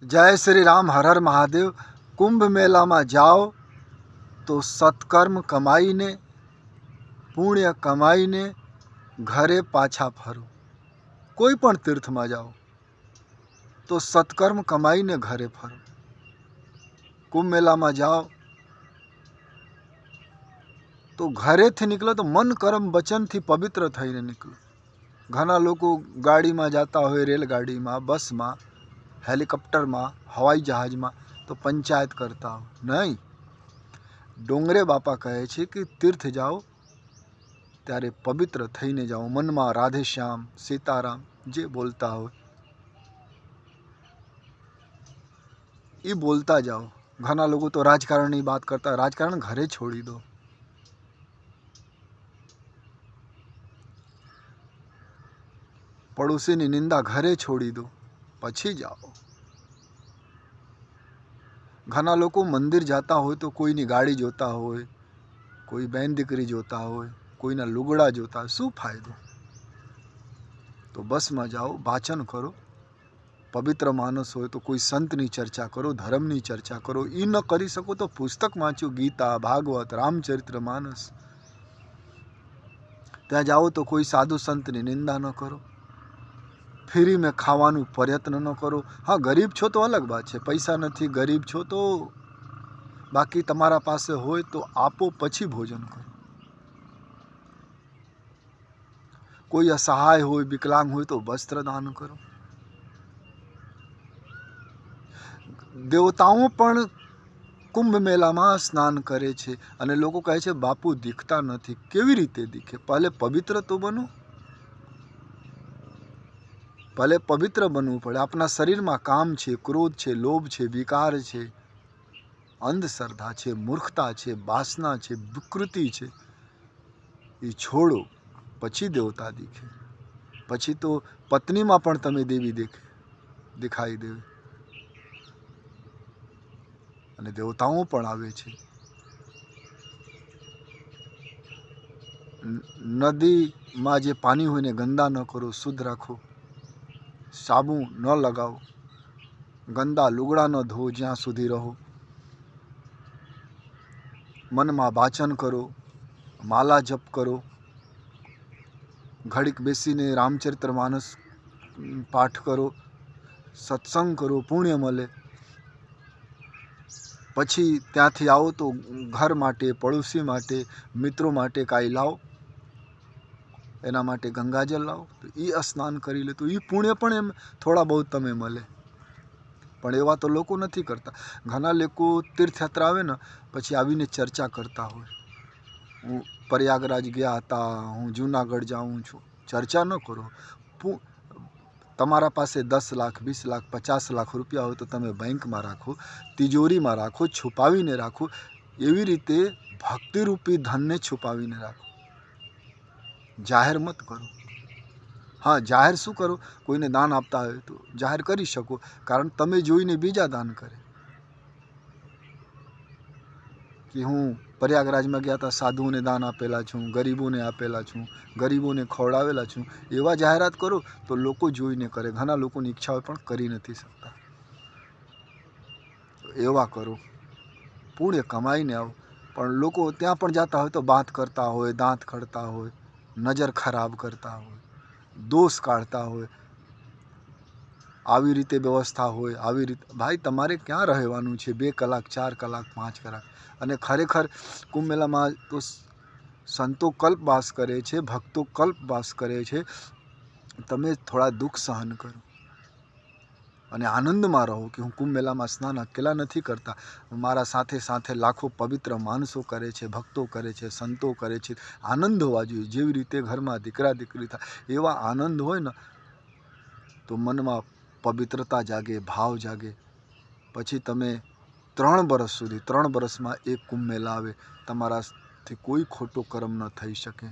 जय श्री राम, हर हर महादेव। कुंभ मेला में जाओ तो सत्कर्म कमाईने पुण्य कमाईने घरे पाछा फरो। कोई पण तीर्थ में जाओ तो सत्कर्म कमाईने घरे फरो। कुंभ मेला में जाओ तो घरे थी निकलो तो मन कर्म वचन थी पवित्र थईने निकलो। घना लोग गाड़ी में जाता हो, रेलगाड़ी में, बस में, हेलिकॉप्टर में, हवाई जहाज में तो पंचायत करता हो। नहीं, डोंगरे बापा कहे छे कि तीर्थ जाओ त्यारे पवित्र थईने जाओ। मन में राधे श्याम, सीताराम जे बोलता हो ये बोलता जाओ। घना लोग तो राजकारण की बात करता, राजकारण घरे छोड़ी दो। पड़ोसी की निंदा घरे छोड़ी दो, पछी जाओ। घना लोग मंदिर जाता हो तो कोई नी गाड़ी जोता हो, कोई बहन दीकरी जोता हो, कोई ना लुगड़ा जोता, शू फायदो। तो बस में जाओ, वाचन करो। पवित्र मानस हो तो कोई संत नी चर्चा करो, धर्म नी चर्चा करो। ई न करी सको तो पुस्तक वाँचो, गीता, भागवत, रामचरित्र मानस। त्या जाओ तो कोई साधु संत नी निंदा न करो। फ्री में खावानु प्रयत्न न करो। हाँ, गरीब छो तो अलग बात है, पैसा नहीं, गरीब छो तो बाकी तमारा पासे होय तो आपो पछी भोजन करो। कोई असहाय हो, विकलांग हो तो वस्त्र दान करो। देवताओं पण कुंभ मेला में स्नान करे छे अने लोको कहे छे बापू दिखता नहीं। केवी रीते दिखे? पहले पवित्र तो बनो, पहले पवित्र बनवू पड़े। अपना शरीर में काम छे, क्रोध छे, लोभ छे, विकार छे, अंधश्रद्धा छे, मूर्खता छे, वासना छे, विकृति छे, ये छोड़ो पछी देवता दिखे। पछी तो पत्नी में पण तमे देवी दिखाई देवे अने देवताओं पण आवे छे। नदी में जे पानी होय ने गंदा न करो, शुद्ध राखो। साबु न लगाओ, गंदा लुगड़ा न धो ज्यां सुधी रहो। मन में वाचन करो, माला जप करो, घड़ीक बेसीने रामचरित्र मानस पाठ करो, सत्संग करो, पुण्य मळे। पछी त्यांथी आओ तो घर माटे, पड़ोसी माटे, मित्रों माटे काई लाओ। एना माटे गंगाजल लाओ तो ई स्नान करी ले तो ई पुण्य पण एम थोड़ा बहुत तमे मळे। पण एवा तो लोको नथी करता। घना लोको तीर्थयात्रा आवे ने पछी आवीने चर्चा करता होय, हूँ प्रयागराज गया था, हूँ जूनागढ़ जाऊँ छूँ। चर्चा न करो। तमारा पासे 10 लाख, 20 लाख, 50 लाख रुपया हो तो तमे बैंक में राखो, तिजोरी में राखो, छुपावीने राखो। एवी रीते भक्ति रूपी धन ने छुपावीने राखो, जाहिर मत करो। हाँ, जाहिर शू करो? कोईने दान आपता हो तो जाहिर करी शको, कारण तमे जोईने बीजा दान करे कि हूँ प्रयागराज में गया था, साधुओं ने दान आपेला छूँ, गरीबों ने आपेला छूँ, गरीबों ने खवड़ावेला छूँ। एवा जाहेरात करो तो लोको जोईने करे। घना लोकोनी इच्छा पण करी नथी सकता। तो एवा करो, पुण्य कमाईने आओ। पण लोको त्यां पण जाता होय तो बात करता होय, दांत खड़ता होय, नजर खराब करता होय, दोष काढ़ता होय। આવી રીતે વ્યવસ્થા હોય, આવી રીતે ભાઈ તમારે ક્યાં રહેવાનું છે? 2 કલાક, 4 કલાક, 5 કલાક? અને ખરેખર કુંભ મેળામાં તો સંતો કલ્પવાસ કરે છે, ભક્તો કલ્પવાસ કરે છે। તમે થોડા દુઃખ સહન કરો અને આનંદમાં રહો કે હું કુંભ મેળામાં સ્નાન અકેલા નથી કરતા, મારા સાથે સાથે લાખો પવિત્ર માણસો કરે છે, ભક્તો કરે છે, સંતો કરે છે। આનંદ હોવા જોઈએ। જેવી રીતે ઘરમાં દીકરા દીકરી થાય એવા આનંદ હોય ને તો મનમાં पवित्रता जागे, भाव जागे। पछी तमे 3 बरस सुधी, 3 बरस में एक कुंभ मेला आवे, तमाराथी कोई खोटो कर्म न थई शके।